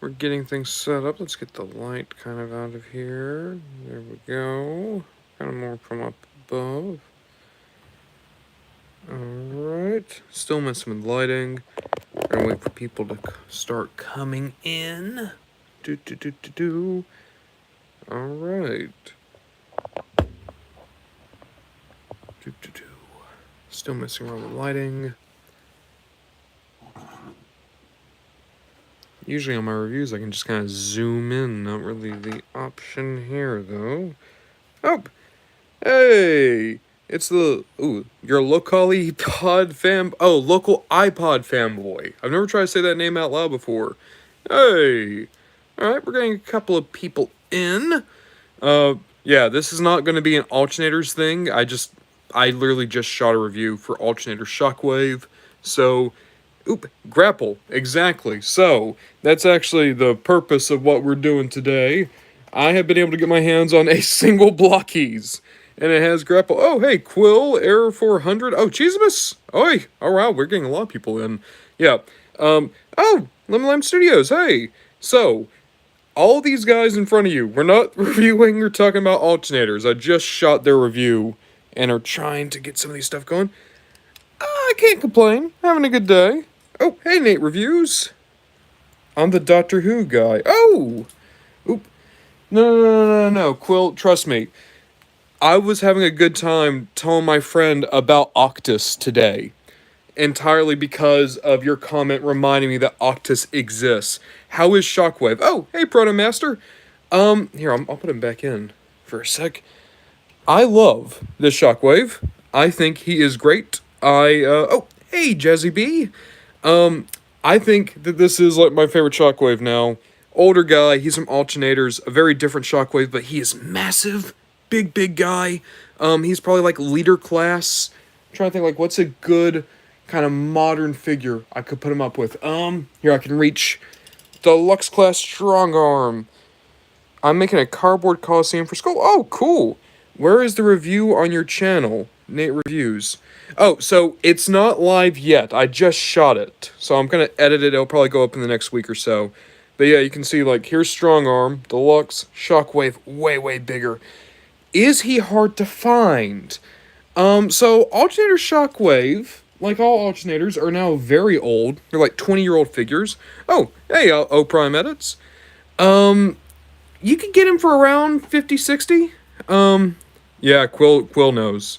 we're getting things set up. Let's get the light kind of out of here. There we go. Kind of more from up above. Alright. Still messing with lighting. We're gonna wait for people to start coming in. Alright. Still messing around with lighting. Usually on my reviews I can just kind of zoom in. Not really the option here though. Oh! Hey! It's the, your local local iPod fanboy. I've never tried to say that name out loud before. Hey! Alright, we're getting a couple of people in. Yeah, this is not going to be an alternators thing. I literally just shot a review for alternator Shockwave. So, Grapple, exactly. So, that's actually the purpose of what we're doing today. I have been able to get my hands on a single blockies. And it has Grapple. Oh, hey, Quill, Error 400. Oh, Cheesimus. Oi. Oh, wow, we're getting a lot of people in. Yeah. Oh, Lim Studios. Hey. So, all these guys in front of you, we're not reviewing or talking about alternators. I just shot their review and are trying to get some of these stuff going. I can't complain. Having a good day. Oh, hey, Nate Reviews. I'm the Doctor Who guy. Oh! Oop. No, Quill, trust me. I was having a good time telling my friend about Octus today. Entirely because of your comment reminding me that Octus exists. How is Shockwave? Oh, hey, Protomaster. Here, I'll put him back in for a sec. I love this Shockwave. I think he is great. Oh, hey, Jazzy B. I think that this is, like, my favorite Shockwave now. Older guy, he's from alternators, a very different Shockwave, but he is massive. Big guy. He's probably, like, leader class. I'm trying to think, like, what's a good kind of modern figure I could put him up with. Here, I can reach Deluxe Class Strong Arm. I'm making a cardboard Coliseum for Skull. Oh, cool. Where is the review on your channel? Nate Reviews. Oh, so it's not live yet. I just shot it. So I'm going to edit it. It'll probably go up in the next week or so. But yeah, you can see, like, here's Strong Arm, Deluxe, Shockwave, way bigger. Is he hard to find? So Alternator Shockwave, like all alternators, are now very old. They're like 20-year-old figures. Oh, hey, O-Prime Edits. You could get him for around 50, 60. Yeah, Quill knows.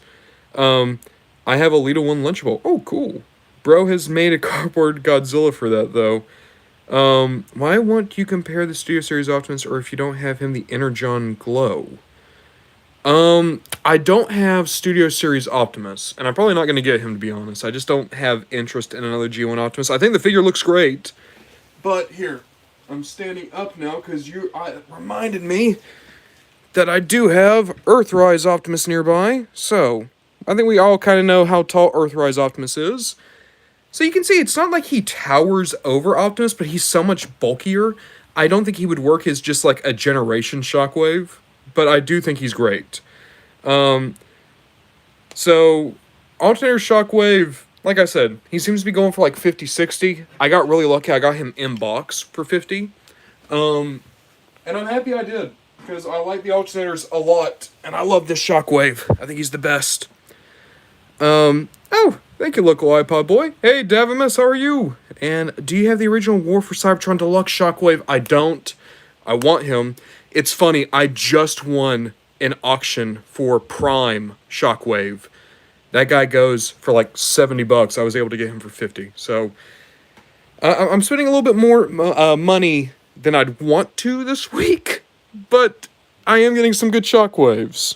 I have a Lita 1 Lunchable. Oh, cool. Bro has made a cardboard Godzilla for that, though. Why won't you compare the Studio Series Optimus, or if you don't have him, the Energon Glow? I don't have Studio Series Optimus, and I'm probably not going to get him, to be honest. I just don't have interest in another G1 Optimus. I think the figure looks great, but here, I'm standing up now because you reminded me that I do have Earthrise Optimus nearby, so I think we all kind of know how tall Earthrise Optimus is. So you can see, it's not like he towers over Optimus, but he's so much bulkier. I don't think he would work as just like a generation Shockwave, but I do think he's great. So, Alternator Shockwave, like I said, he seems to be going for like 50, 60. I got really lucky. I got him in box for 50. And I'm happy I did, because I like the alternators a lot, and I love this Shockwave. I think he's the best. Oh, thank you, local iPod boy. Hey, Davimus, how are you? And do you have the original War for Cybertron Deluxe Shockwave? I don't. I want him. It's funny, I just won an auction for Prime Shockwave. That guy goes for like $70. I was able to get him for 50. So, I'm spending a little bit more money than I'd want to this week, but I am getting some good Shockwaves.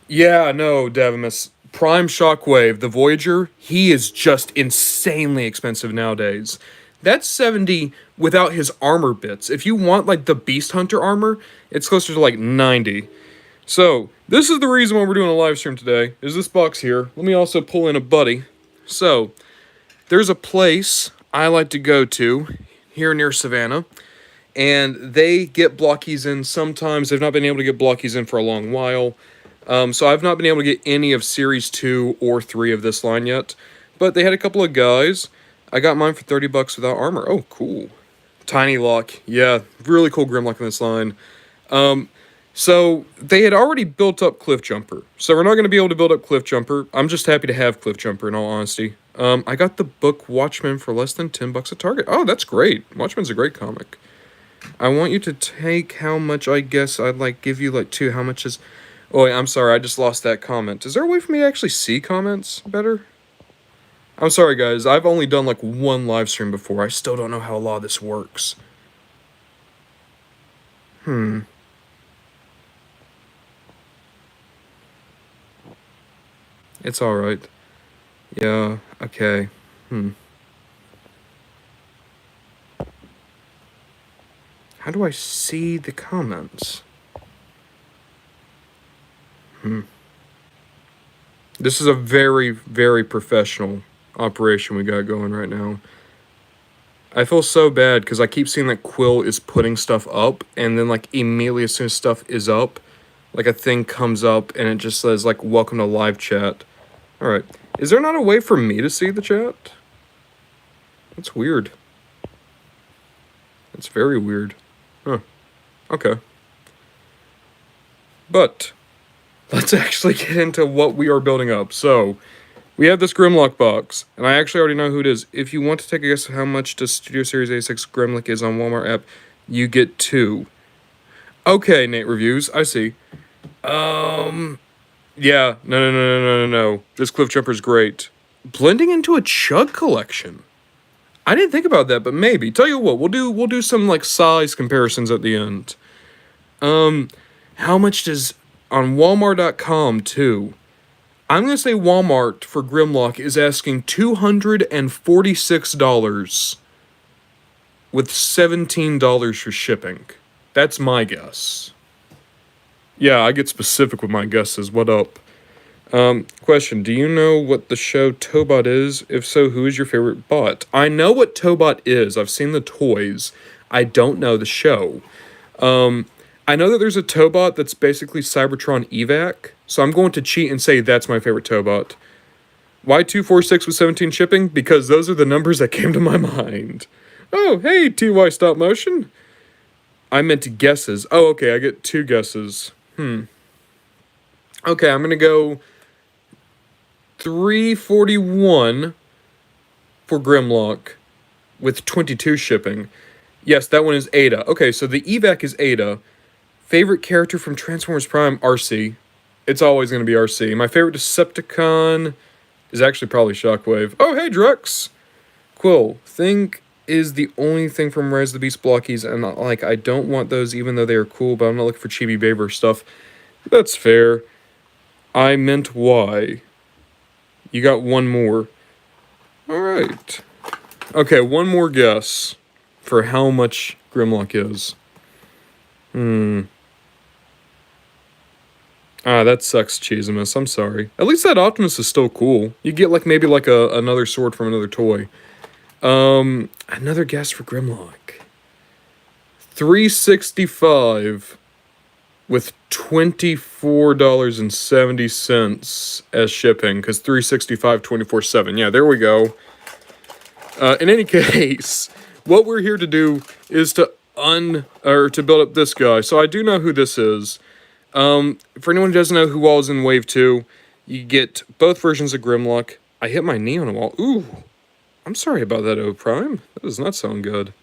Yeah, no, Davimus. Prime Shockwave, the Voyager, he is just insanely expensive nowadays. That's 70 without his armor bits. If you want, like, the Beast Hunter armor, it's closer to, like, 90. So, this is the reason why we're doing a live stream today, is this box here. Let me also pull in a buddy. So, there's a place I like to go to here near Savannah, and they get blockies in sometimes. They've not been able to get blockies in for a long while. So I've not been able to get any of Series 2 or 3 of this line yet. But they had a couple of guys. I got mine for $30 without armor. Oh, cool. Tiny Lock. Yeah, really cool Grimlock in this line. So they had already built up Cliff Jumper. So we're not going to be able to build up Cliff Jumper. I'm just happy to have Cliff Jumper, in all honesty. I got the book Watchmen for less than $10 at Target. Oh, that's great. Watchmen's a great comic. I want you to take how much, I guess I'd like give you like two. How much is... Oh, wait, I'm sorry. I just lost that comment. Is there a way for me to actually see comments better? I'm sorry, guys. I've only done like one live stream before. I still don't know how a lot of this works. It's alright. Yeah, okay. How do I see the comments? This is a very, very professional operation we got going right now. I feel so bad because I keep seeing that Quill is putting stuff up, and then like immediately as soon as stuff is up, like a thing comes up and it just says like welcome to live chat. Alright. Is there not a way for me to see the chat? That's weird. It's very weird. Huh. Okay. But let's actually get into what we are building up. So, we have this Grimlock box, and I actually already know who it is. If you want to take a guess how much the Studio Series A6 Grimlock is on Walmart app, you get 2. Okay, Nate Reviews, I see. Yeah, no. This Cliff Jumper's great. Blending into a Chug collection. I didn't think about that, but maybe. Tell you what, we'll do some like size comparisons at the end. How much does on Walmart.com too? I'm gonna say Walmart for Grimlock is asking $246 with $17 for shipping. That's my guess. Yeah, I get specific with my guesses. What up? Question, do you know what the show Tobot is? If so, who is your favorite bot? I know what Tobot is. I've seen the toys. I don't know the show. I know that there's a Tobot that's basically Cybertron Evac, so I'm going to cheat and say that's my favorite Tobot. Why 246 with 17 shipping? Because those are the numbers that came to my mind. Oh, hey, TY Stop Motion. I meant guesses. Oh, okay, I get 2 guesses. Okay, I'm going to go $341 for Grimlock with 22 shipping. Yes, that one is Ada. Okay, so the Evac is Ada. Favorite character from Transformers Prime, RC. It's always going to be RC. My favorite Decepticon is actually probably Shockwave. Oh, hey, Drex. Quill. Think is the only thing from Rise of the Beast blockies, and like I don't want those even though they are cool, but I'm not looking for Chibi Baber stuff. That's fair. I meant why. You got one more. Alright. Okay, one more guess for how much Grimlock is. Ah, that sucks, Cheesimus. I'm sorry. At least that Optimus is still cool. You get like maybe like another sword from another toy. Another guess for Grimlock. $365 with $24.70 as shipping, because $365 24/7. Yeah, there we go. In any case, what we're here to do is to build up this guy. So I do know who this is. For anyone who doesn't know who all is in Wave 2, you get both versions of Grimlock. I hit my knee on a wall. Ooh, I'm sorry about that, O Prime. That does not sound good.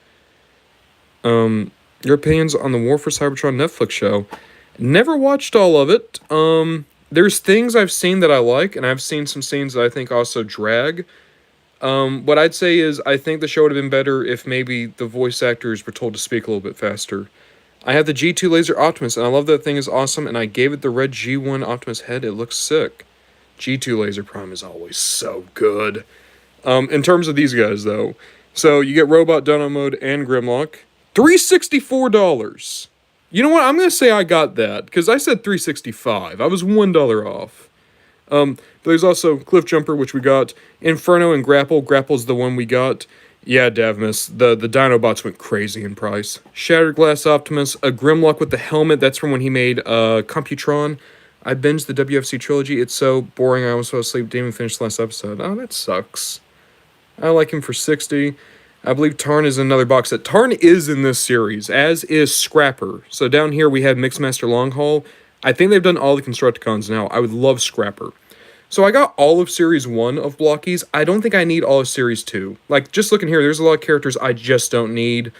Your opinions on the War for Cybertron Netflix show. Never watched all of it. There's things I've seen that I like, and I've seen some scenes that I think also drag. What I'd say is I think the show would have been better if maybe the voice actors were told to speak a little bit faster. I have the G2 Laser Optimus, and I love that thing is awesome, and I gave it the red G1 Optimus head. It looks sick. G2 Laser Prime is always so good. In terms of these guys, though, so you get Robot Dino Mode and Grimlock. $364. You know what? I'm going to say I got that, because I said $365. I was $1 off. But there's also Cliff Jumper, which we got. Inferno and Grapple. Grapple's the one we got. Yeah, Davmus, the Dinobots went crazy in price. Shattered Glass Optimus. A Grimlock with the helmet. That's from when he made Computron. I binged the WFC trilogy. It's so boring I almost fell asleep. Didn't even finish the last episode. Oh, that sucks. I like him for $60. I believe Tarn is another box set. Tarn is in this series, as is Scrapper. So down here we have Mixmaster Longhaul. I think they've done all the Constructicons now. I would love Scrapper. So I got all of Series 1 of Blockies. I don't think I need all of Series 2. Like, just looking here, there's a lot of characters I just don't need.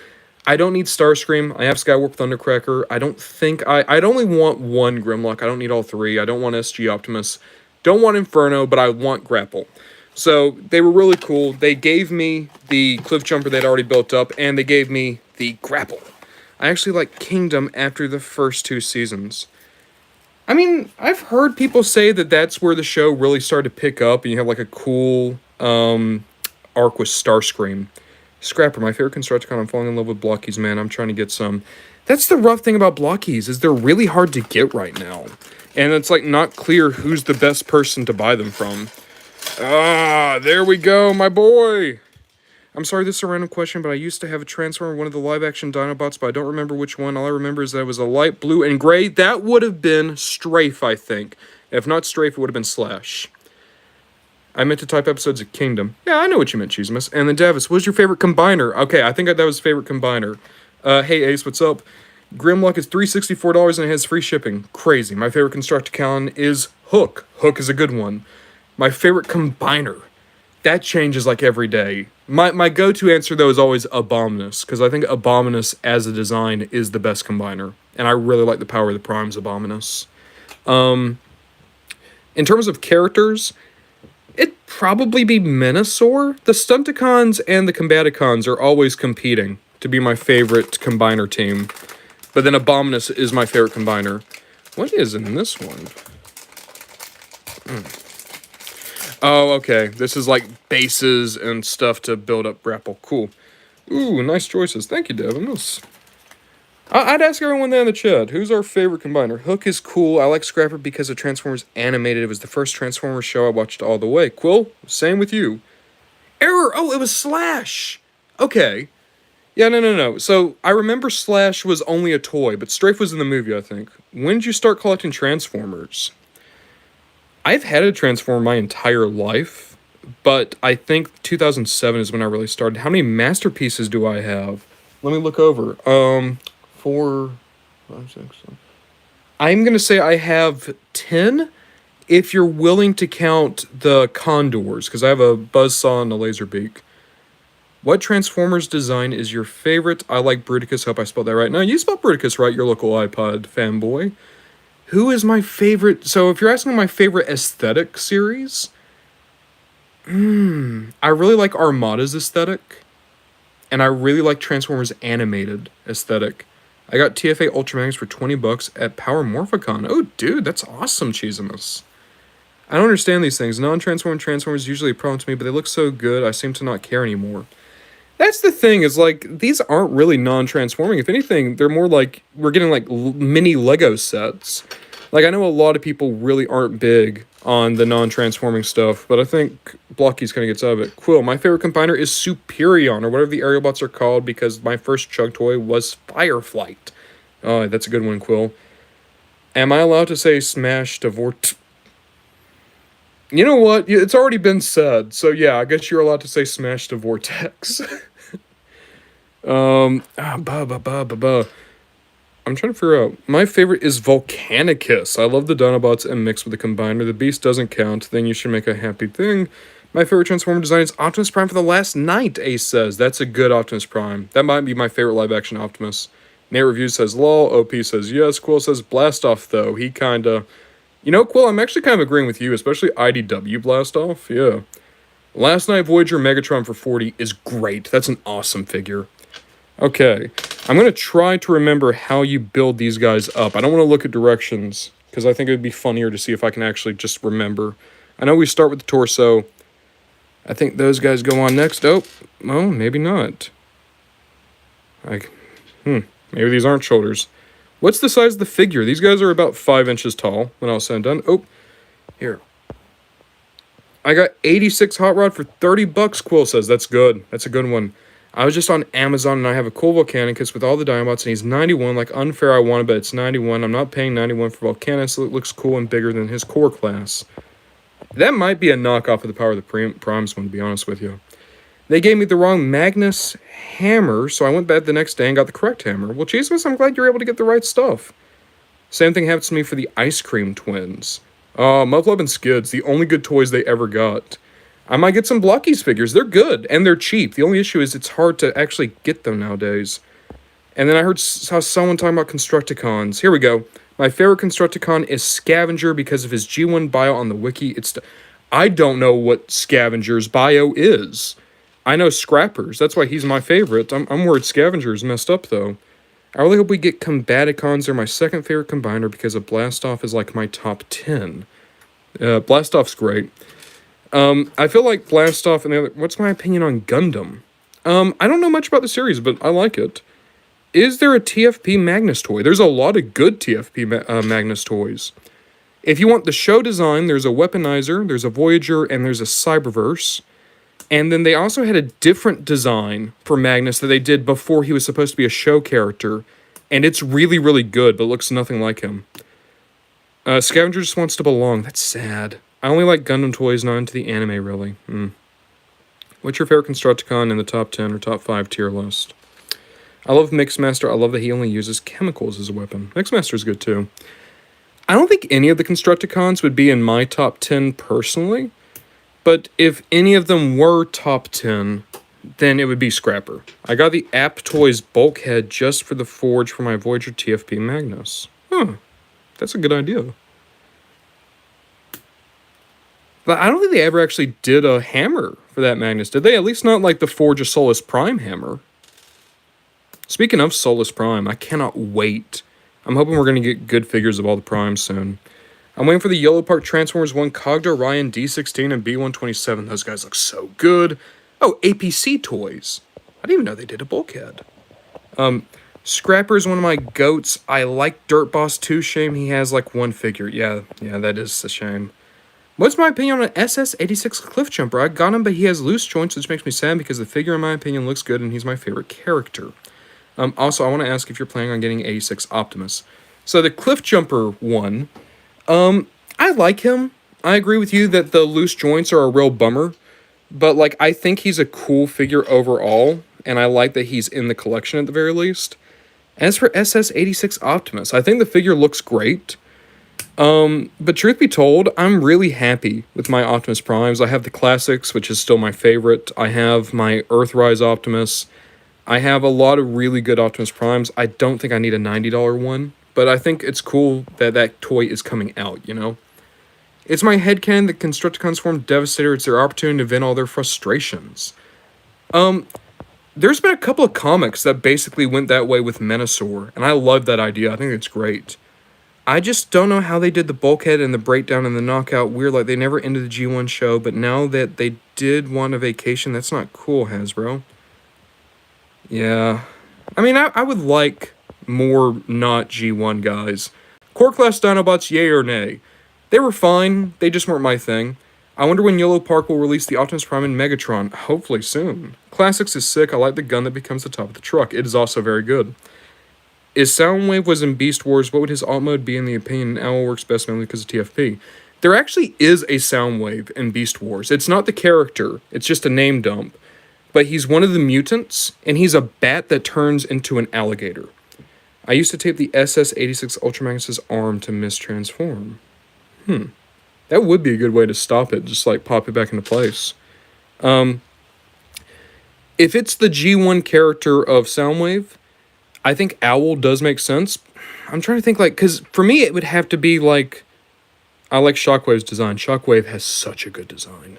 I don't need Starscream. I have Skywarp Thundercracker. I don't think I'd only want one Grimlock. I don't need all three. I don't want SG Optimus. Don't want Inferno, but I want Grapple. So they were really cool. They gave me the Cliff Jumper they'd already built up, and they gave me the Grapple. I actually like Kingdom after the first 2 seasons. I mean, I've heard people say that that's where the show really started to pick up, and you have like a cool arc with Starscream. Scrapper, my favorite Constructicon. I'm falling in love with Blockies, man. I'm trying to get some. That's the rough thing about Blockies, is they're really hard to get right now. And it's like not clear who's the best person to buy them from. Ah, there we go, my boy. I'm sorry this is a random question, but I used to have a Transformer, one of the live-action Dinobots, but I don't remember which one. All I remember is that it was a light blue and gray. That would have been Strafe, I think. If not Strafe, it would have been Slash. I meant to type episodes of Kingdom. Yeah, I know what you meant, Cheesimus. And then Davis, what was your favorite combiner? Okay, I think that was favorite combiner. Hey, Ace, what's up? Grimlock is $364 and it has free shipping. Crazy. My favorite Constructicon is Hook. Hook is a good one. My favorite combiner. That changes like every day. My go-to answer, though, is always Abominus, because I think Abominus as a design is the best combiner. And I really like the Power of the Primes Abominus. In terms of characters, it'd probably be Menasor. The Stunticons and the Combaticons are always competing to be my favorite combiner team. But then Abominus is my favorite combiner. What is in this one? Oh, okay. This is like bases and stuff to build up Grapple. Cool. Ooh, nice choices. Thank you, Devin. I'd ask everyone there in the chat, who's our favorite combiner? Hook is cool. I like Scrapper because of Transformers Animated. It was the first Transformers show I watched all the way. Quill, same with you. Error! Oh, it was Slash! Okay. Yeah, no. So, I remember Slash was only a toy, but Strafe was in the movie, I think. When did you start collecting Transformers? I've had a Transformer my entire life, but I think 2007 is when I really started. How many masterpieces do I have? Let me look over. 4, 5, 6, 7. I'm going to say I have 10 if you're willing to count the Condors, because I have a Buzzsaw and a Laserbeak. What Transformers design is your favorite? I like Bruticus. Hope I spelled that right. No, you spelled Bruticus right, your local iPod fanboy. Who is my favorite? So if you're asking my favorite aesthetic series, I really like Armada's aesthetic. And I really like Transformers Animated aesthetic. I got TFA Ultramagnus for $20 at Power Morphicon. Oh, dude, that's awesome, Cheesimus. I don't understand these things. Non-transforming Transformers usually a problem to me, but they look so good, I seem to not care anymore. That's the thing, is like, these aren't really non-transforming. If anything, they're more like, we're getting like mini Lego sets. Like, I know a lot of people really aren't big on the non-transforming stuff, but I think Blockies kind of gets out of it. Quill, my favorite combiner is Superion, or whatever the aerial bots are called, because my first Chug toy was Fireflight. Oh, that's a good one, Quill. Am I allowed to say Smash to You know what? It's already been said, so yeah, I guess you're allowed to say Smash to Vortex. I'm trying to figure out. My favorite is Volcanicus. I love the Dinobots and mixed with the Combiner. The Beast doesn't count, then you should make a happy thing. My favorite Transformer design is Optimus Prime for the Last Night, Ace says. That's a good Optimus Prime. That might be my favorite live-action Optimus. Nate Reviews says lol. OP says yes. Quill says Blastoff, though. He kinda... You know, Quill, I'm actually kind of agreeing with you, especially IDW Blastoff. Yeah. Last Night Voyager Megatron for 40 is great. That's an awesome figure. Okay. I'm going to try to remember how you build these guys up. I don't want to look at directions, because I think it would be funnier to see if I can actually just remember. I know we start with the torso. I think those guys go on next. Oh, well, maybe not. Maybe these aren't shoulders. What's the size of the figure? These guys are about 5 inches tall when all said and done. Oh, here. I got 86 Hot Rod for $30, Quill says. That's good. That's a good one. I was just on Amazon, and I have a cool Volcanicus with all the Dinobots, and he's 91. Like, unfair, I wanted, but it's 91. I'm not paying 91 for Volcanicus, so it looks cool and bigger than his core class. That might be a knockoff of the Power of the Primes one, to be honest with you. They gave me the wrong Magnus hammer, so I went back the next day and got the correct hammer. Well, Jesus, I'm glad you're able to get the right stuff. Same thing happens to me for the Ice Cream Twins. Mufflub and Skids, the only good toys they ever got. I might get some Blockies figures. They're good, and they're cheap. The only issue is it's hard to actually get them nowadays. And then I saw someone talking about Constructicons. Here we go. My favorite Constructicon is Scavenger because of his G1 bio on the wiki. I don't know what Scavenger's bio is. I know Scrappers. That's why he's my favorite. I'm worried Scavenger's messed up, though. I really hope we get Combaticons. They're my second favorite combiner because a Blastoff is like my top 10. Blastoff's great. I feel like Blastoff and the other... What's my opinion on Gundam? I don't know much about the series, but I like it. Is there a TFP Magnus toy? There's a lot of good TFP Magnus toys. If you want the show design, there's a Weaponizer, there's a Voyager, and there's a Cyberverse. And then they also had a different design for Magnus that they did before he was supposed to be a show character. And it's really, really good, but looks nothing like him. Scavenger just wants to belong. That's sad. I only like Gundam toys, not into the anime, really. What's your favorite Constructicon in the top 10 or top 5 tier list? I love Mixmaster. I love that he only uses chemicals as a weapon. Mixmaster's good, too. I don't think any of the Constructicons would be in my top 10 personally. But if any of them were top 10, then it would be Scrapper. I got the App Toys Bulkhead just for the forge for my Voyager TFP Magnus. That's a good idea. But I don't think they ever actually did a hammer for that Magnus, did they? At least not like the Forge of Solus Prime hammer. Speaking of Solus Prime, I cannot wait. I'm hoping we're going to get good figures of all the Primes soon. I'm waiting for the Yellow Park Transformers 1 Cogdo, Ryan, D16, and B127. Those guys look so good. Oh, APC toys. I didn't even know they did a bulkhead. Scrapper is one of my goats. I like Dirt Boss too. Shame he has like one figure. Yeah, that is a shame. What's my opinion on an SS86 Cliffjumper? I got him, but he has loose joints, which makes me sad because the figure, in my opinion, looks good and he's my favorite character. Also, I want to ask if you're planning on getting 86 Optimus. So the Cliffjumper one... I like him. I agree with you that the loose joints are a real bummer. But, like, I think he's a cool figure overall. And I like that he's in the collection at the very least. As for SS86 Optimus, I think the figure looks great. But truth be told, I'm really happy with my Optimus Primes. I have the Classics, which is still my favorite. I have my Earthrise Optimus. I have a lot of really good Optimus Primes. I don't think I need a $90 one. But I think it's cool that that toy is coming out, you know? It's my headcanon that Constructicons form Devastator. It's their opportunity to vent all their frustrations. There's been a couple of comics that basically went that way with Menasor, and I love that idea. I think it's great. I just don't know how they did the bulkhead and the breakdown and the knockout weird, like they never ended the G1 show, but now that they did want a vacation, that's not cool, Hasbro. Yeah. I mean, I would like... more not G1 guys. Core Class Dinobots, yay or nay? They were fine, they just weren't my thing. I wonder when Yellow Park will release the Optimus Prime and Megatron. Hopefully soon. Classics is sick, I like the gun that becomes the top of the truck. It is also very good. If Soundwave was in Beast Wars, what would his alt mode be in the opinion? Owl works best mainly because of TFP. There actually is a Soundwave in Beast Wars. It's not the character, it's just a name dump. But he's one of the mutants, and he's a bat that turns into an alligator. I used to tape the SS86 Ultra Magnus's arm to mistransform. That would be a good way to stop it, just like pop it back into place. If it's the G1 character of Soundwave, I think Owl does make sense. I'm trying to think, like, because for me it would have to be like, I like Shockwave's design. Shockwave has such a good design.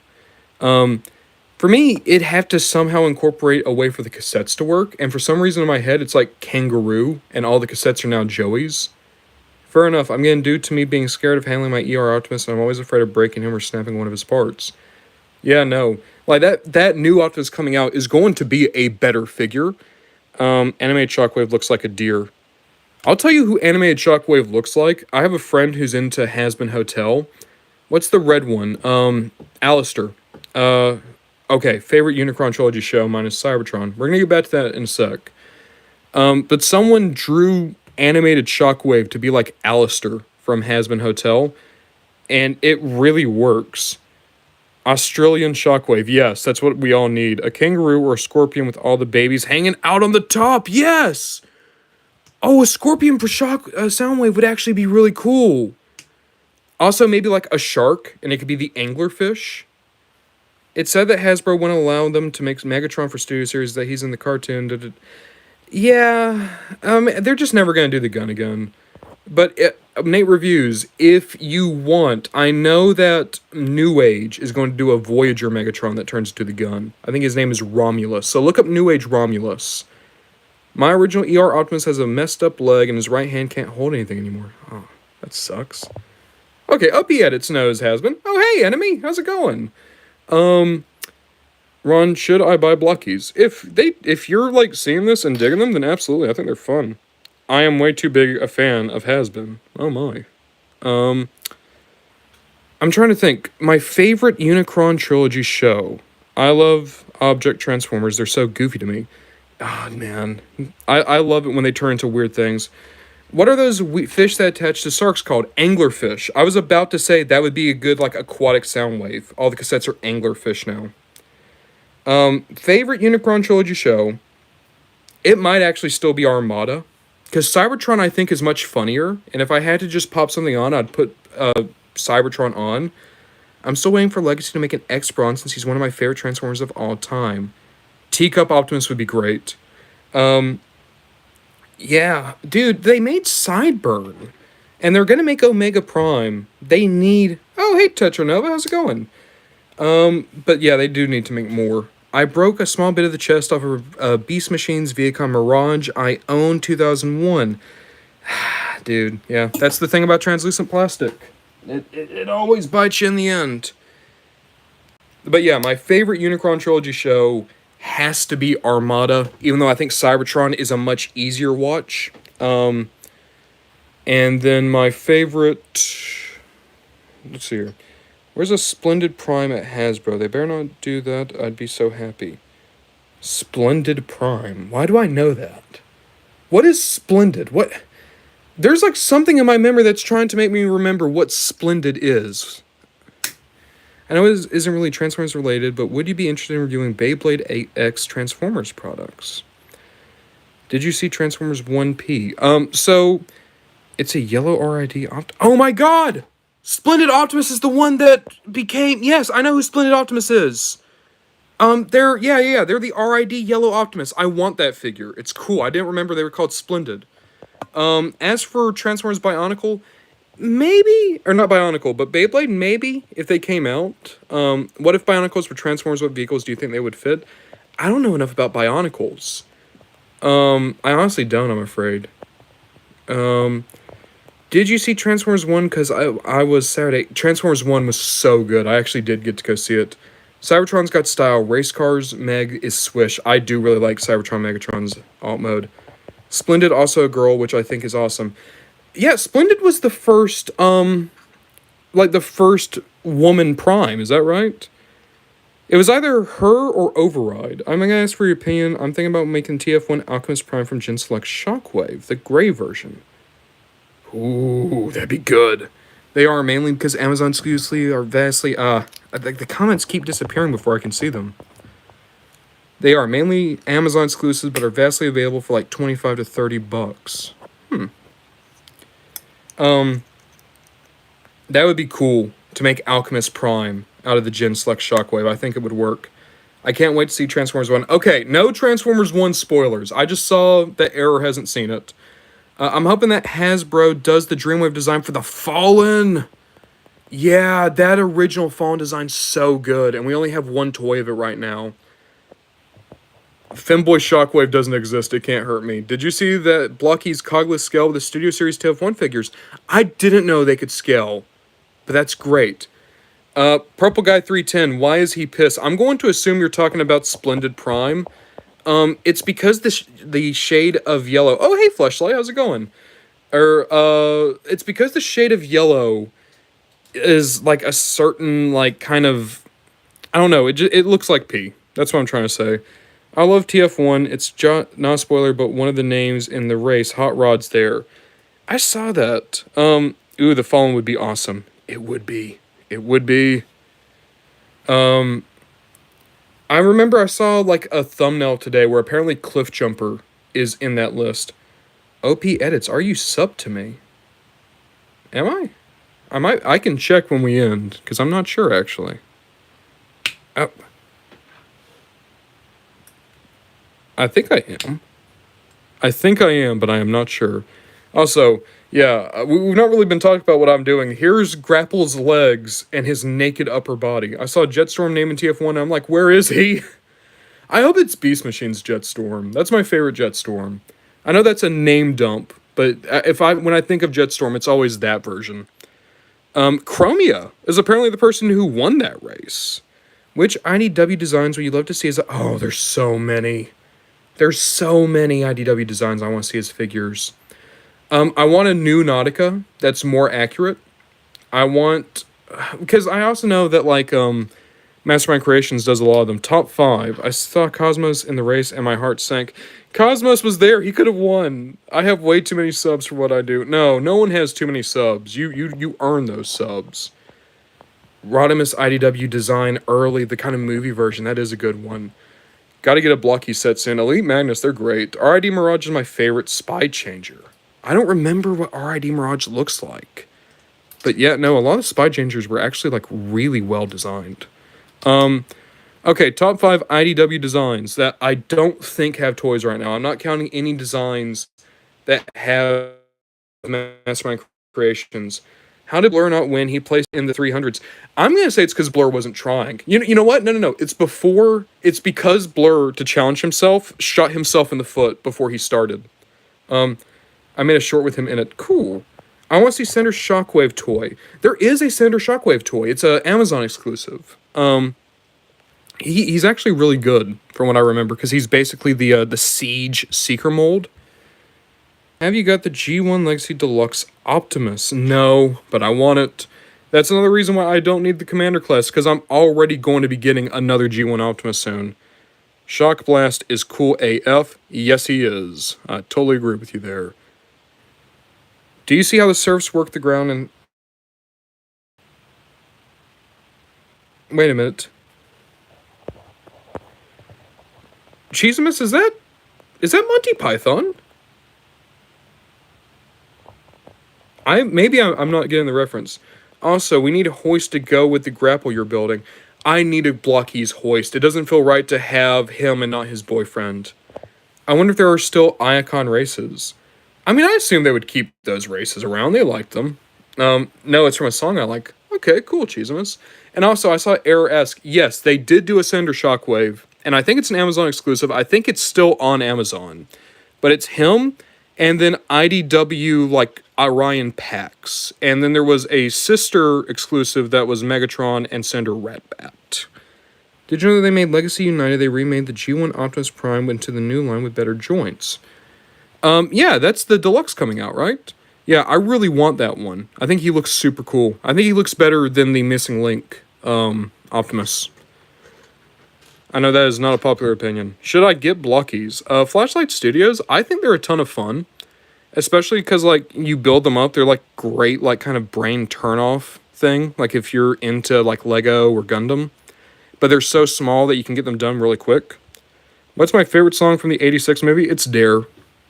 For me, it'd have to somehow incorporate a way for the cassettes to work, and for some reason in my head, it's like Kangaroo, and all the cassettes are now Joey's. Fair enough, I'm getting due to me being scared of handling my ER Optimus, and I'm always afraid of breaking him or snapping one of his parts. Yeah, no. Like, that new Optimus coming out is going to be a better figure. Animated Shockwave looks like a deer. I'll tell you who Animated Shockwave looks like. I have a friend who's into Hazbin Hotel. What's the red one? Alistair. Okay, favorite Unicron Trilogy show minus Cybertron. We're gonna get back to that in a sec. But someone drew Animated Shockwave to be like Alistair from Hazbin Hotel, and it really works. Australian Shockwave. Yes, that's what we all need. A kangaroo or a scorpion with all the babies hanging out on the top. Yes! Oh, a scorpion for Soundwave would actually be really cool. Also, maybe like a shark, and it could be the anglerfish. It said that Hasbro wouldn't allow them to make Megatron for Studio Series that he's in the cartoon. Yeah, they're just never going to do the gun again. But, Nate Reviews, if you want, I know that New Age is going to do a Voyager Megatron that turns into the gun. I think his name is Romulus. So look up New Age Romulus. My original ER Optimus has a messed up leg and his right hand can't hold anything anymore. Oh, that sucks. Okay, Uppy Edits knows has been. Oh, hey, enemy, how's it going? Ron, should I buy Blockies? If you're, like, seeing this and digging them, then absolutely, I think they're fun. I am way too big a fan of Has-Been. Oh, my. I'm trying to think. My favorite Unicron Trilogy show. I love Object Transformers. They're so goofy to me. Oh, man. I love it when they turn into weird things. What are those fish that attach to sharks called? Anglerfish. I was about to say that would be a good, like, aquatic sound wave. All the cassettes are anglerfish now. Favorite Unicron Trilogy show. It might actually still be Armada. Because Cybertron, I think, is much funnier. And if I had to just pop something on, I'd put Cybertron on. I'm still waiting for Legacy to make an X-Brawn since he's one of my favorite Transformers of all time. Teacup Optimus would be great. Yeah, dude, they made Sideburn. And they're going to make Omega Prime. They need... Oh, hey, Tetranova, how's it going? But yeah, they do need to make more. I broke a small bit of the chest off of Beast Machine's Viacom Mirage. I own 2001. Dude, yeah, that's the thing about translucent plastic. It always bites you in the end. But yeah, my favorite Unicron Trilogy show has to be Armada, even though I think Cybertron is a much easier watch. And then my favorite... Let's see here. Where's a Splendid Prime at Hasbro? They better not do that. I'd be so happy. Splendid Prime. Why do I know that? What is Splendid? What? There's like something in my memory that's trying to make me remember what Splendid is. I know it isn't really Transformers related, but would you be interested in reviewing Beyblade 8X Transformers products? Did you see Transformers 1P? So, it's a yellow RID Oh my god! Splendid Optimus is the one that became... Yes, I know who Splendid Optimus is. They're the RID Yellow Optimus. I want that figure. It's cool. I didn't remember they were called Splendid. As for Transformers Bionicle, maybe... Or not Bionicle, but Beyblade, maybe, if they came out. What if Bionicles were Transformers? What vehicles do you think they would fit? I don't know enough about Bionicles. I honestly don't, I'm afraid. Did you see Transformers 1? Because I was Saturday. Transformers 1 was so good. I actually did get to go see it. Cybertron's got style. Race Cars Meg is swish. I do really like Cybertron Megatron's alt mode. Splendid, also a girl, which I think is awesome. Yeah, Splendid was the first, the first woman Prime. Is that right? It was either her or Override. I'm going to ask for your opinion. I'm thinking about making TF1 Alchemist Prime from Gen Select Shockwave, the gray version. Ooh, that'd be good. They are mainly because Amazon exclusively are vastly, the comments keep disappearing before I can see them. They are mainly Amazon exclusive, but are vastly available for like 25 to 30 bucks. That would be cool to make Alchemist Prime out of the Gen Select Shockwave. I think it would work. I can't wait to see Transformers 1. Okay, no Transformers 1 spoilers. I just saw that Error hasn't seen it. I'm hoping that Hasbro does the Dreamwave design for the Fallen. Yeah, that original Fallen design's so good, and we only have one toy of it right now. Femboy Shockwave doesn't exist. It can't hurt me. Did you see that Blocky's Cogless scale with the Studio Series TF1 figures? I didn't know they could scale, but that's great. Purple Guy 310, why is he pissed? I'm going to assume you're talking about Splendid Prime. It's because the shade of yellow... Oh, hey, Fleshlight, how's it going? It's because the shade of yellow is, like, a certain, like, kind of... I don't know, it looks like pee. That's what I'm trying to say. I love TF1. It's not a spoiler, but one of the names in the race, Hot Rod's there. I saw that. Ooh, the Fallen would be awesome. It would be. It would be. Um, I remember I saw like a thumbnail today where apparently Cliff Jumper is in that list. OP edits, are you sub to me? Am I? I might. I can check when we end because I'm not sure actually. Oh, I think I am. I think I am, but I am not sure. Also, yeah, we've not really been talking about what I'm doing. Here's Grapple's legs and his naked upper body. I saw Jetstorm name in TF1, and I'm like, where is he? I hope it's Beast Machine's Jetstorm. That's my favorite Jetstorm. I know that's a name dump, but when I think of Jetstorm, it's always that version. Chromia is apparently the person who won that race. Which IDW designs would you love to see as oh, there's so many. There's so many IDW designs I want to see as figures. I want a new Nautica that's more accurate. I want, because I also know that like Mastermind Creations does a lot of them. Top 5. I saw Cosmos in the race and my heart sank. Cosmos was there. He could have won. I have way too many subs for what I do. No one has too many subs. You earn those subs. Rodimus IDW design early, the kind of movie version. That is a good one. Got to get a blocky set soon. Elite Magnus, they're great. RID Mirage is my favorite spy changer. I don't remember what RID Mirage looks like. But yeah, no, a lot of spy changers were actually like really well designed. Okay, top 5 IDW designs that I don't think have toys right now. I'm not counting any designs that have Mastermind Creations. How did Blur not win? He placed in the 300s. I'm going to say it's because Blur wasn't trying. You know what? No. It's because Blur, to challenge himself, shot himself in the foot before he started. I made a short with him in it. Cool. I want to see Sender Shockwave toy. There is a Sender Shockwave toy. It's a Amazon exclusive. He's actually really good from what I remember because he's basically the Siege Seeker mold. Have you got the G1 Legacy Deluxe Optimus? No, but I want it. That's another reason why I don't need the Commander class, because I'm already going to be getting another G1 Optimus soon. Shock Blast is cool AF. Yes, he is. I totally agree with you there. Do you see how the serfs work the ground and... Wait a minute. Cheesimus, is that Monty Python? Maybe I'm not getting the reference. Also, we need a hoist to go with the grapple you're building. I need a Blocky's hoist. It doesn't feel right to have him and not his boyfriend. I wonder if there are still Iacon races. I mean, I assume they would keep those races around. They liked them. No, it's from a song I like. Okay, cool, Cheesimus. And also, I saw Error-esque. Yes, they did do a Sender Shockwave. And I think it's an Amazon exclusive. I think it's still on Amazon. But it's him... and then IDW, like, Orion packs. And then there was a sister exclusive that was Megatron and Cinder Ratbat. Did you know that they made Legacy United? They remade the G1 Optimus Prime into the new line with better joints. Yeah, that's the Deluxe coming out, right? Yeah, I really want that one. I think he looks super cool. I think he looks better than the Missing Link, Optimus. I know that is not a popular opinion. Should I get Blockies? Flashlight Studios, I think they're a ton of fun. Especially because, like, you build them up. They're, like, great, like, kind of brain turn-off thing. Like, if you're into, like, Lego or Gundam. But they're so small that you can get them done really quick. What's my favorite song from the 86 movie? It's Dare.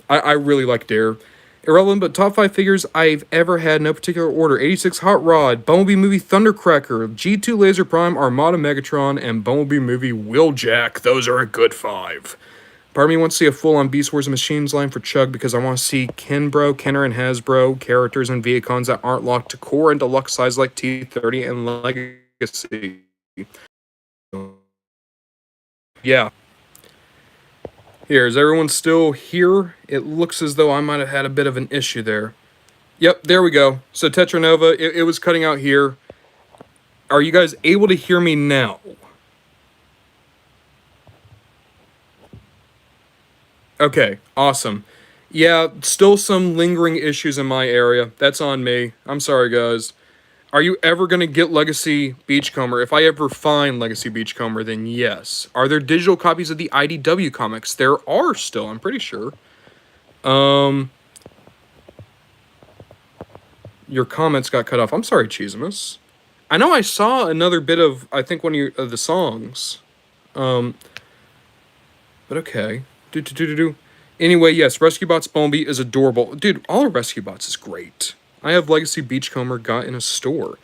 I really like Dare. Irrelevant, but top 5 figures I've ever had, no particular order. 86 Hot Rod, Bumblebee movie Thundercracker, G2 Laser Prime, Armada Megatron, and Bumblebee movie Wheeljack. Those are a good 5. Part of me wants to see a full-on Beast Wars and Machines line for Chug because I want to see Kenner and Hasbro characters and Viacons that aren't locked to core and deluxe size like T30 and Legacy. Yeah. Here, is everyone still here? It looks as though I might have had a bit of an issue there. Yep, there we go. So Tetranova, it was cutting out here. Are you guys able to hear me now? Okay, awesome. Yeah, still some lingering issues in my area. That's on me. I'm sorry, guys. Are you ever going to get Legacy Beachcomber? If I ever find Legacy Beachcomber, then yes. Are there digital copies of the IDW comics? There are still, I'm pretty sure. Your comments got cut off. I'm sorry, Cheesimus. I know I saw another bit of, I think, one of the songs. Um, but okay. Do. Anyway, yes, Rescue Bots Bumblebee is adorable. Dude, all of Rescue Bots is great. I have Legacy Beachcomber got in a store.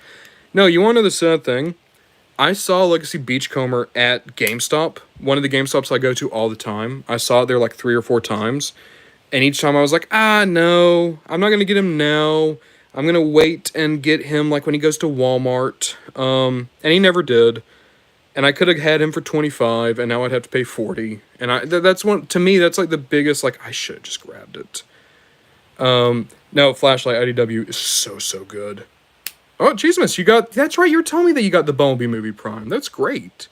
No, you want to know the sad thing? I saw Legacy Beachcomber at GameStop, one of the GameStops I go to all the time. I saw it there like 3 or 4 times. And each time I was like, no, I'm not going to get him now. I'm going to wait and get him like when he goes to Walmart. And he never did. And I could have had him for 25 and now I'd have to pay 40. And that's one, to me, that's like the biggest, like, I should have just grabbed it. No, Flashlight IDW is so good. Oh, Jesus, that's right, you were telling me that you got the Bumblebee movie Prime. That's great.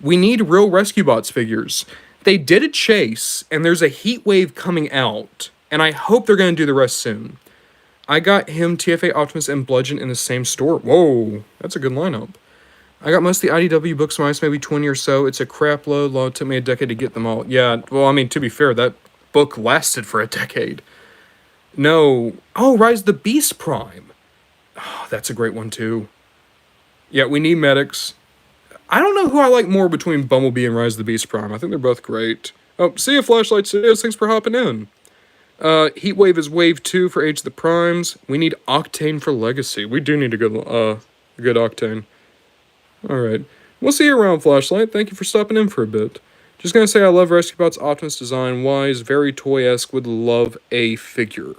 We need real Rescue Bots figures. They did a chase, and there's a heat wave coming out, and I hope they're going to do the rest soon. I got him, TFA, Optimus, and Bludgeon in the same store. Whoa, that's a good lineup. I got most of the IDW books minus maybe 20 or so. It's a crap load. It took me a decade to get them all. Yeah, well, I mean, to be fair, that book lasted for a decade. No. Oh, Rise of the Beast Prime. Oh, that's a great one, too. Yeah, we need medics. I don't know who I like more between Bumblebee and Rise of the Beast Prime. I think they're both great. Oh, see you, Flashlight Studios. Thanks for hopping in. Heatwave is Wave 2 for Age of the Primes. We need Octane for Legacy. We do need a good Octane. Alright. We'll see you around, Flashlight. Thank you for stopping in for a bit. Just gonna say I love Rescue Bots Optimus design-wise. Very toy-esque. Would love a figure.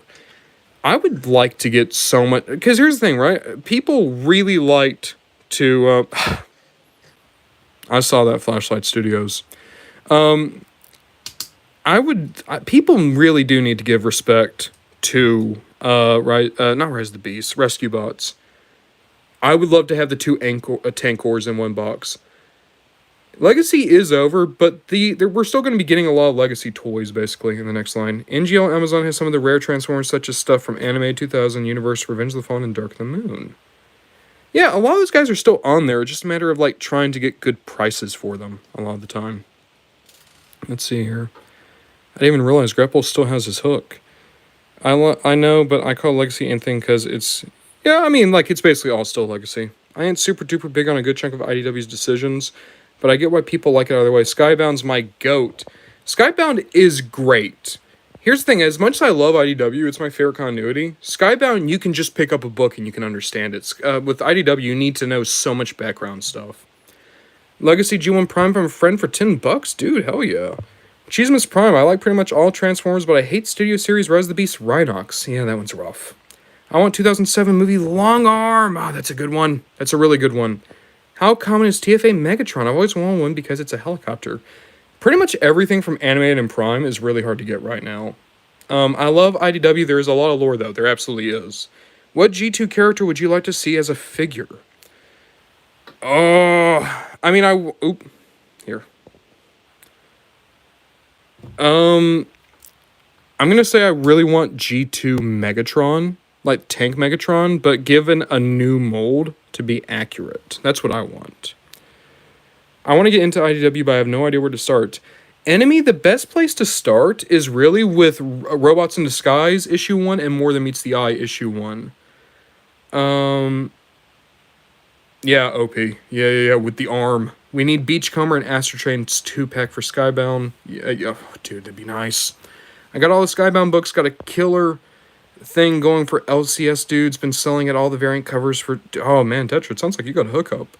I would like to get so much... Because here's the thing, right? People really liked to... I saw that, Flashlight Studios. People really do need to give respect to not Rise of the Beast, Rescue Bots. I would love to have the two Tankors in one box. Legacy is over, but we're still going to be getting a lot of Legacy toys, basically, in the next line. NGL Amazon has some of the rare Transformers, such as stuff from Anime 2000, Universe, Revenge of the Fallen, and Dark of the Moon. Yeah, a lot of those guys are still on there. It's just a matter of, like, trying to get good prices for them a lot of the time. Let's see here. I didn't even realize Grapple still has his hook. I know, but I call Legacy anything because it's... Yeah, I mean, like, it's basically all still Legacy. I ain't super duper big on a good chunk of IDW's decisions, but I get why people like it either way. Skybound's my goat. Skybound is great. Here's the thing, as much as I love IDW, it's my favorite continuity. Skybound, you can just pick up a book and you can understand it. With IDW, you need to know so much background stuff. Legacy G1 Prime from a friend for $10? Dude, hell yeah. Cheesemas Prime, I like pretty much all Transformers, but I hate Studio Series Rise of the Beast Rhinox. Yeah, that one's rough. I want 2007 movie Long Arm. Oh, that's a good one. That's a really good one. How common is TFA Megatron? I've always wanted one because it's a helicopter. Pretty much everything from Animated and Prime is really hard to get right now. I love IDW. There is a lot of lore, though. There absolutely is. What G2 character would you like to see as a figure? Oh, I mean, here. I'm gonna say I really want G2 Megatron, like Tank Megatron, but given a new mold to be accurate. That's what I want. I want to get into IDW, but I have no idea where to start. Enemy, the best place to start is really with Robots in Disguise issue 1 and More Than Meets the Eye issue 1. Yeah, OP. Yeah, with the arm. We need Beachcomber and Astrotrain's 2-pack for Skybound. Yeah, oh, dude, that'd be nice. I got all the Skybound books, got a killer thing going for LCS dudes, been selling at all the variant covers for... Oh, man, Tetra, it sounds like you got a hookup.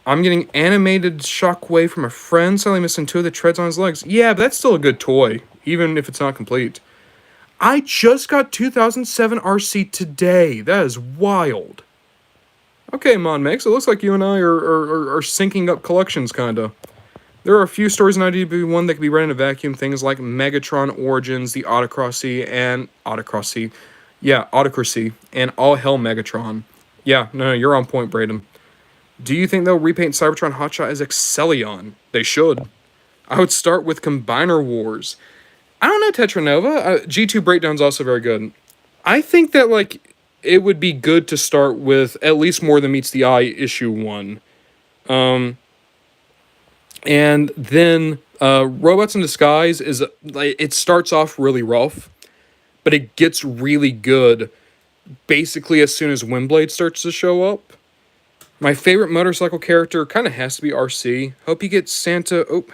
I'm getting animated Shockwave from a friend, sadly missing 2 of the treads on his legs. Yeah, but that's still a good toy, even if it's not complete. I just got 2007 RC today. That is wild. Okay, Monmex, it looks like you and I are syncing up collections, kinda. There are a few stories in IDW1 that can be read in a vacuum, things like Megatron Origins, the Autocracy, and... Autocracy. Yeah, Autocracy, and All Hell Megatron. Yeah, no, you're on point, Braden. Do you think they'll repaint Cybertron Hotshot as Excellion? They should. I would start with Combiner Wars. I don't know, Tetranova. G2 Breakdown's also very good. I think that, like... It would be good to start with at least More Than Meets the Eye issue 1. And then Robots in Disguise is like it starts off really rough, but it gets really good basically as soon as Windblade starts to show up. My favorite motorcycle character kind of has to be RC. Hope you get Santa. Oh.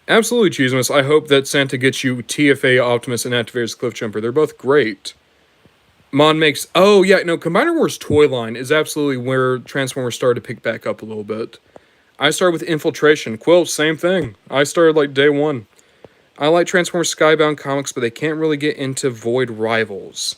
Absolutely, Cheesemas. I hope that Santa gets you TFA Optimus and Activator's Cliffjumper. They're both great. Mon makes... Oh, yeah, no, Combiner Wars toy line is absolutely where Transformers started to pick back up a little bit. I started with Infiltration. Quill, same thing. I started like day one. I like Transformers Skybound comics, but they can't really get into Void Rivals.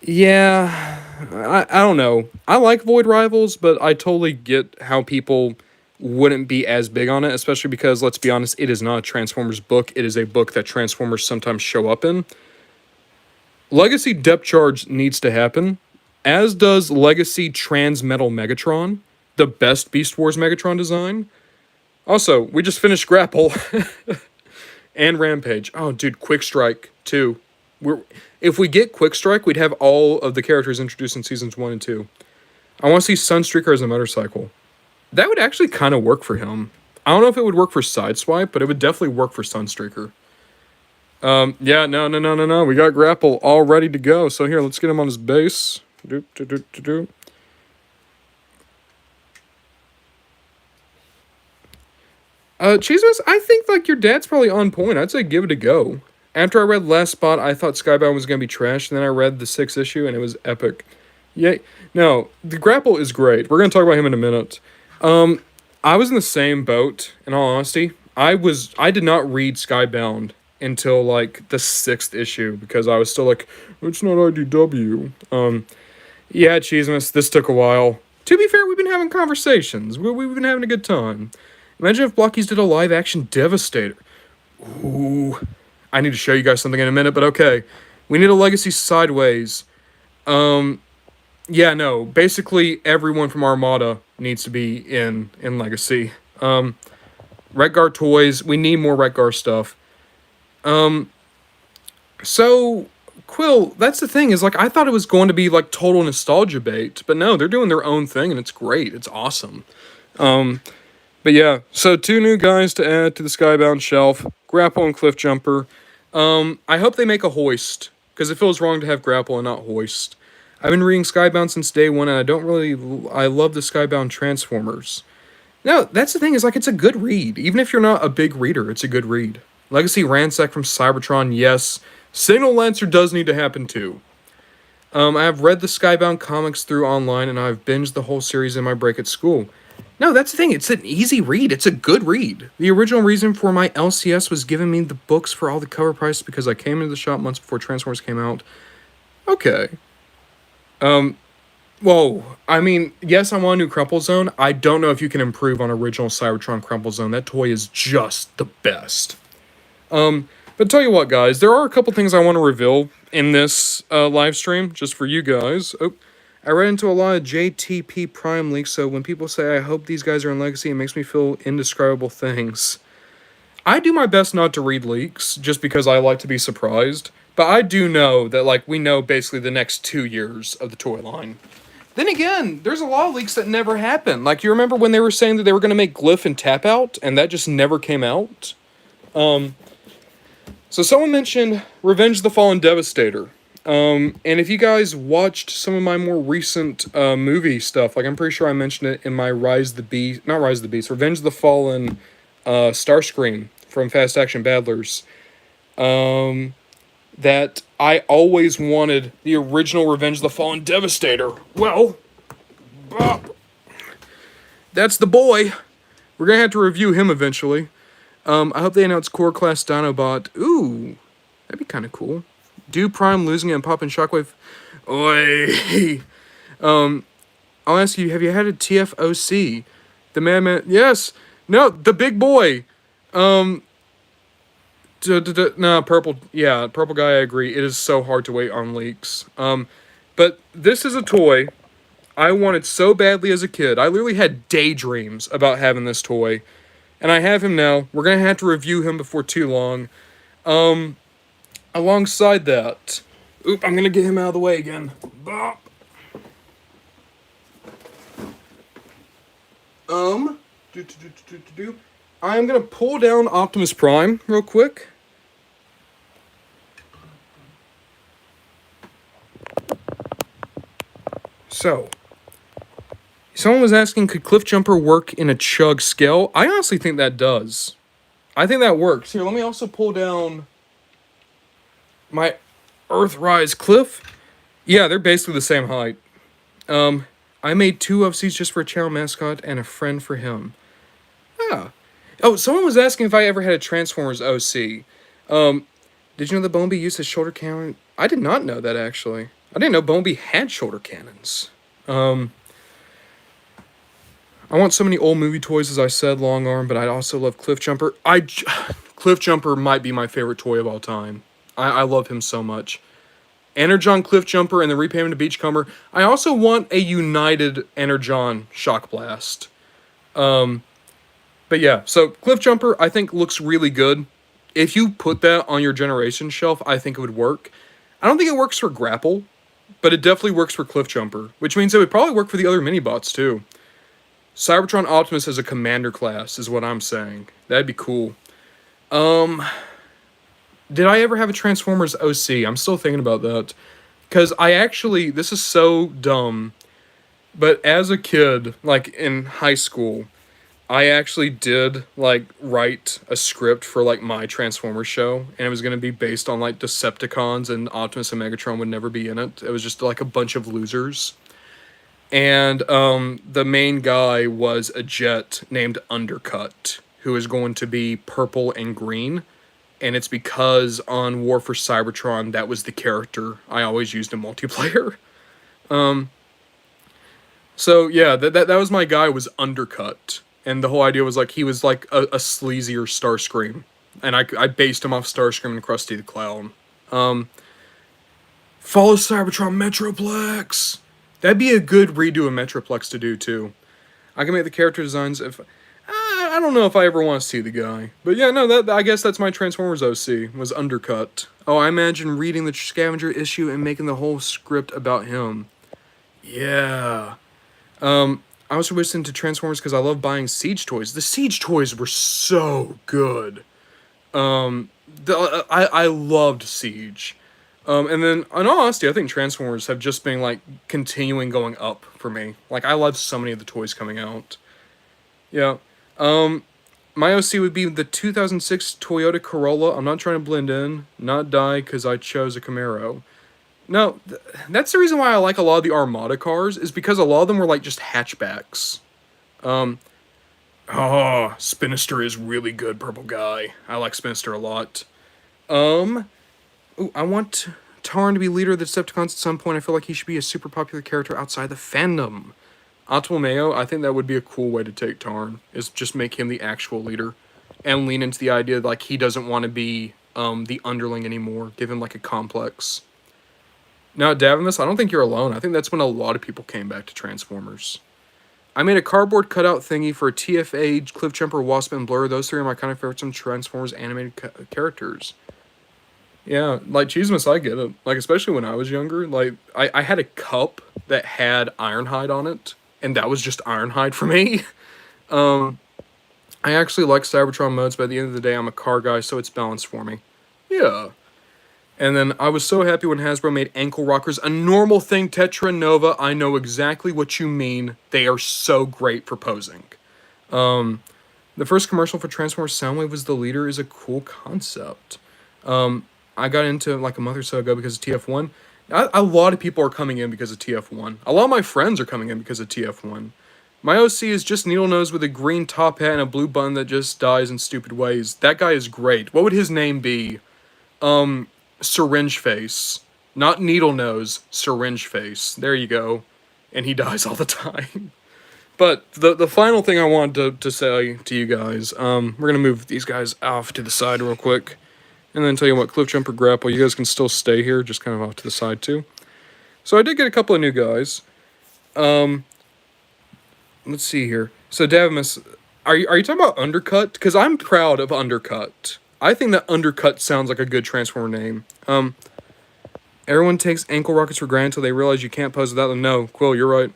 Yeah, I don't know. I like Void Rivals, but I totally get how people wouldn't be as big on it, especially because, let's be honest, it is not a Transformers book. It is a book that Transformers sometimes show up in. Legacy Depth Charge needs to happen, as does Legacy Transmetal Megatron, the best Beast Wars Megatron design. Also, we just finished Grapple and Rampage. Oh, dude, Quick Strike, too. If we get Quick Strike, we'd have all of the characters introduced in Seasons 1 and 2. I want to see Sunstreaker as a motorcycle. That would actually kind of work for him. I don't know if it would work for Sideswipe, but it would definitely work for Sunstreaker. Yeah, no. We got Grapple all ready to go. So here, let's get him on his base. Cheesemas, I think, like, your dad's probably on point. I'd say give it a go. After I read Last Spot, I thought Skybound was going to be trash, and then I read the 6th issue, and it was epic. Yay. No, the Grapple is great. We're going to talk about him in a minute. I was in the same boat, in all honesty. I did not read Skybound until, like, the 6th issue, because I was still like, it's not IDW. Yeah, Cheesemas, this took a while. To be fair, we've been having conversations. We've been having a good time. Imagine if Blockies did a live-action Devastator. Ooh. I need to show you guys something in a minute, but okay. We need a Legacy Sideways. Yeah, no. Basically, everyone from Armada needs to be in Legacy. Redgar toys. We need more Redgar stuff. So, Quill, that's the thing, is, like, I thought it was going to be, like, total nostalgia bait, but no, they're doing their own thing, and it's great. It's awesome. But yeah, so 2 new guys to add to the Skybound shelf. Grapple and Cliffjumper. I hope they make a Hoist, because it feels wrong to have Grapple and not Hoist. I've been reading Skybound since day one, and I love the Skybound Transformers. No, that's the thing, is, like, it's a good read. Even if you're not a big reader, it's a good read. Legacy Ransack from Cybertron, yes. Signal Lancer does need to happen, too. I have read the Skybound comics through online, and I've binged the whole series in my break at school. No, that's the thing. It's an easy read. It's a good read. The original reason for my LCS was giving me the books for all the cover price because I came into the shop months before Transformers came out. Okay. Well, I mean, yes, I want a new Crumple Zone. I don't know if you can improve on original Cybertron Crumple Zone. That toy is just the best. But tell you what, guys, there are a couple things I want to reveal in this live stream, just for you guys. Oh, I read into a lot of JTP Prime leaks, so when people say I hope these guys are in Legacy, it makes me feel indescribable things. I do my best not to read leaks, just because I like to be surprised. But I do know that, like, we know basically the next 2 years of the toy line. Then again, there's a lot of leaks that never happened. Like, you remember when they were saying that they were going to make Glyph and Tap Out, and that just never came out? So someone mentioned Revenge of the Fallen Devastator. And if you guys watched some of my more recent movie stuff, like I'm pretty sure I mentioned it in my Revenge of the Fallen Starscream from Fast Action Battlers, that I always wanted the original Revenge of the Fallen Devastator. Well, that's the boy. We're going to have to review him eventually. I hope they announce Core Class Dinobot. Ooh, that'd be kind of cool. Do Prime losing it and popping Shockwave? Oi. I'll ask you, have you had a TFOC? The Madman? Yes. No, the big boy. No, purple. Yeah, purple guy, I agree. It is so hard to wait on leaks. But this is a toy I wanted so badly as a kid. I literally had daydreams about having this toy. And I have him now. We're going to have to review him before too long. Alongside that... Oop, I'm going to get him out of the way again. Bop. I'm going to pull down Optimus Prime real quick. So, Someone was asking, could Cliffjumper work in a chug scale? I honestly think that does. I think that works. Here, let me also pull down my Earthrise Cliff. Yeah, they're basically the same height. I made 2 OCs just for a channel mascot and a friend for him. Ah. Oh, someone was asking if I ever had a Transformers OC. Did you know that Bumblebee used his shoulder cannon? I did not know that, actually. I didn't know Bumblebee had shoulder cannons. I want so many old movie toys, as I said, Long Arm, but I also love Cliffjumper. Cliffjumper might be my favorite toy of all time. I love him so much. Energon Cliffjumper and the Repayment of Beachcomber. I also want a united Energon Shock Blast. But yeah, so Cliffjumper I think looks really good. If you put that on your generation shelf, I think it would work. I don't think it works for Grapple, but it definitely works for Cliffjumper, which means it would probably work for the other mini-bots too. Cybertron Optimus as a commander class is what I'm saying. That'd be cool. Did I ever have a Transformers OC? I'm still thinking about that. Because this is so dumb, but as a kid, like in high school, I actually did, like, write a script for, like, my Transformers show, and it was going to be based on, like, Decepticons, and Optimus and Megatron would never be in it. It was just, like, a bunch of losers. And the main guy was a jet named Undercut, who is going to be purple and green. And it's because on War for Cybertron, that was the character I always used in multiplayer. So yeah, that was my guy, was Undercut. And the whole idea was like he was like a sleazier Starscream. And I based him off Starscream and Krusty the Clown. Follow Cybertron Metroplex! That'd be a good redo of Metroplex to do, too. I can make the character designs if... I don't know if I ever want to see the guy. But yeah, no, I guess that's my Transformers OC, was Undercut. Oh, I imagine reading the Scavenger issue and making the whole script about him. Yeah. I also listened to Transformers because I love buying Siege toys. The Siege toys were so good. I loved Siege. And then, in all honesty, I think Transformers have just been, like, continuing going up for me. Like, I love so many of the toys coming out. Yeah. My OC would be the 2006 Toyota Corolla. I'm not trying to blend in, not die, because I chose a Camaro. No, that's the reason why I like a lot of the Armada cars, is because a lot of them were, like, just hatchbacks. Spinister is really good, purple guy. I like Spinister a lot. Ooh, I want Tarn to be leader of the Decepticons at some point. I feel like he should be a super popular character outside the fandom. Optimal Mayo, I think that would be a cool way to take Tarn, is just make him the actual leader. And lean into the idea that, like, he doesn't want to be the underling anymore. Give him, like, a complex. Now, Davimus, I don't think you're alone. I think that's when a lot of people came back to Transformers. I made a cardboard cutout thingy for TFA, Cliffjumper, Wasp, and Blur. Those 3 are my kind of favorites from Transformers animated characters. Yeah, like, Cheesemas, I get it. Like, especially when I was younger. Like, I had a cup that had Ironhide on it, and that was just Ironhide for me. I actually like Cybertron modes, but at the end of the day, I'm a car guy, so it's balanced for me. Yeah. And then I was so happy when Hasbro made ankle rockers a normal thing. Tetra Nova, I know exactly what you mean. They are so great for posing. The first commercial for Transformers Soundwave was the leader is a cool concept. I got into it like a month or so ago because of TF1. A lot of people are coming in because of TF1. A lot of my friends are coming in because of TF1. My OC is just Needle Nose with a green top hat and a blue bun that just dies in stupid ways. That guy is great. What would his name be? Syringe Face. Not Needle Nose, Syringe Face. There you go. And he dies all the time. But the final thing I wanted to say to you guys, we're going to move these guys off to the side real quick. And then tell you what, Cliffjumper, Grapple, you guys can still stay here, just kind of off to the side too. So I did get a couple of new guys. Let's see here. So Davimus, are you talking about Undercut? Because I'm proud of Undercut. I think that Undercut sounds like a good Transformer name. Everyone takes ankle rockets for granted until they realize you can't pose without them. No, Quill, you're right.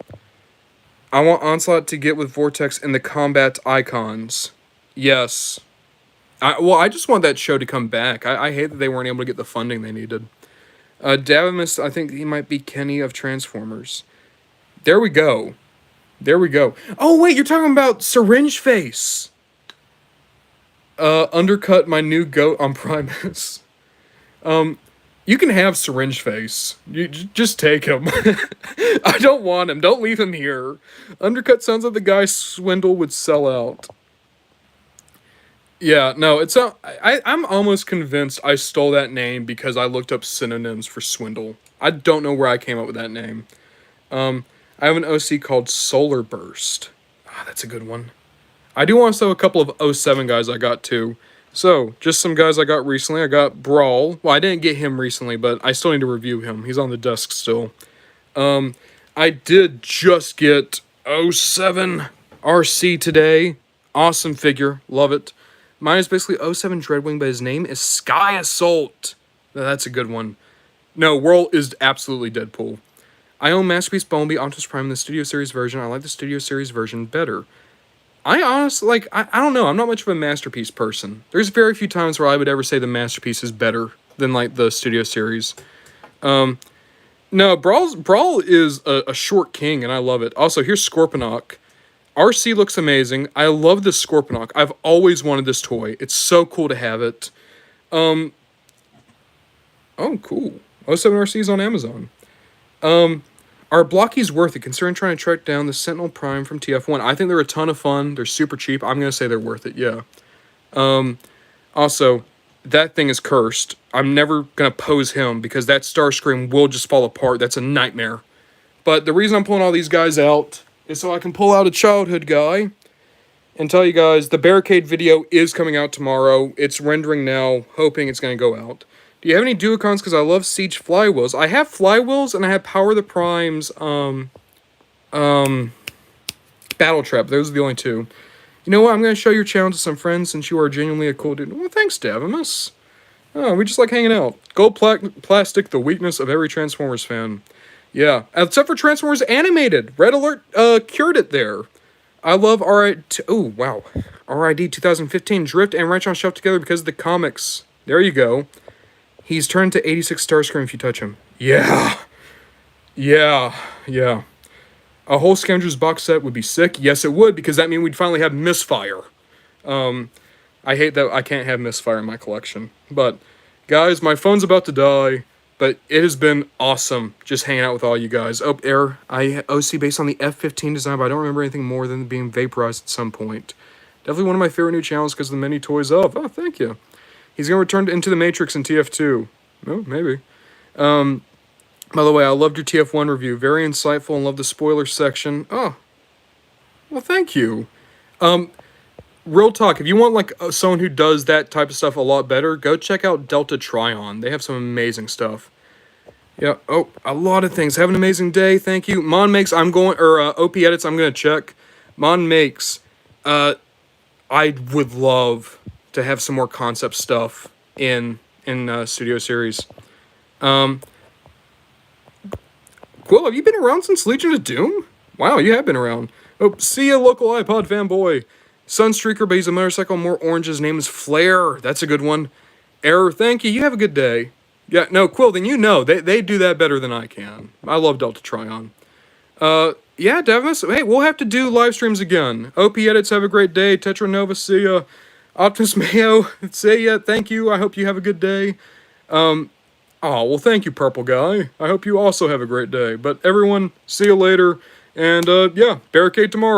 I want Onslaught to get with Vortex and the combat icons. Yes. I just want that show to come back. I hate that they weren't able to get the funding they needed. Davimus, I think he might be Kenny of Transformers. There we go. There we go. Oh, wait, you're talking about Syringe Face. Undercut my new goat on Primus. You can have Syringe Face. You just take him. I don't want him. Don't leave him here. Undercut sounds like the guy Swindle would sell out. Yeah, no, it's a. I'm almost convinced I stole that name because I looked up synonyms for Swindle. I don't know where I came up with that name. I have an OC called Solar Burst. Ah, that's a good one. I do want to show a couple of '07 guys I got too. So, just some guys I got recently. I got Brawl. Well, I didn't get him recently, but I still need to review him. He's on the desk still. I did just get '07 RC today. Awesome figure. Love it. Mine is basically '07 Dreadwing, but his name is Sky Assault. Now, that's a good one. No, Whirl is absolutely Deadpool. I own Masterpiece Bumblebee Optimus Prime in the Studio Series version. I like the Studio Series version better. I honestly, like, I don't know. I'm not much of a Masterpiece person. There's very few times where I would ever say the Masterpiece is better than, like, the Studio Series. No, Brawl is a short king, and I love it. Also, here's Scorponok. RC looks amazing. I love this Scorponok. I've always wanted this toy. It's so cool to have it. Oh, cool. '07 RC is on Amazon. Are Blockies worth it, considering trying to track down the Sentinel Prime from TF1? I think they're a ton of fun. They're super cheap. I'm going to say they're worth it, yeah. Also, that thing is cursed. I'm never going to pose him, because that Starscream will just fall apart. That's a nightmare. But the reason I'm pulling all these guys out is so I can pull out a childhood guy and tell you guys the Barricade video is coming out tomorrow. It's rendering now, hoping it's going to go out. Do you have any Duocons? Because I love Siege Flywheels. I have Flywheels, and I have Power the Primes, Battle Trap. Those are the only two. You know what? I'm going to show your channel to some friends since you are genuinely a cool dude. Well, thanks, Davimus. Oh, we just like hanging out. Gold Plastic, the weakness of every Transformers fan. Yeah, except for Transformers Animated. Red Alert cured it there. I love RID 2015. Drift and Wrench on Shelf together because of the comics. There you go. He's turned to 86 Starscream if you touch him. Yeah. Yeah. Yeah. A whole Scavengers box set would be sick. Yes, it would, because that means we'd finally have Misfire. I hate that I can't have Misfire in my collection. But, guys, my phone's about to die. But it has been awesome just hanging out with all you guys. Oh, error. I OC based on the F-15 design, but I don't remember anything more than being vaporized at some point. Definitely one of my favorite new channels because of the many toys of. Oh, thank you. He's going to return Into the Matrix in TF2. Oh, maybe. By the way, I loved your TF1 review. Very insightful and love the spoiler section. Oh. Well, thank you. Real talk, if you want, like, someone who does that type of stuff a lot better, go check out Delta Tryon. They have some amazing stuff. Yeah, oh, a lot of things. Have an amazing day. Thank you. Mon Makes, OP Edits, I'm going to check. Mon Makes, I would love to have some more concept stuff in Studio Series. Quill, have you been around since Legion of Doom? Wow, you have been around. Oh, see ya, local iPod fanboy. Sunstreaker, but he's a motorcycle, more orange. His name is Flare. That's a good one. Error, thank you. You have a good day. Yeah, no, Quill, then you know. They do that better than I can. I love Delta Tryon. Yeah, Devimus, hey, we'll have to do live streams again. OP Edits, have a great day. Tetra Nova, see ya. Optimus Mayo, see ya. Thank you. I hope you have a good day. Oh, well, thank you, Purple Guy. I hope you also have a great day. But everyone, see you later. And, yeah, Barricade tomorrow.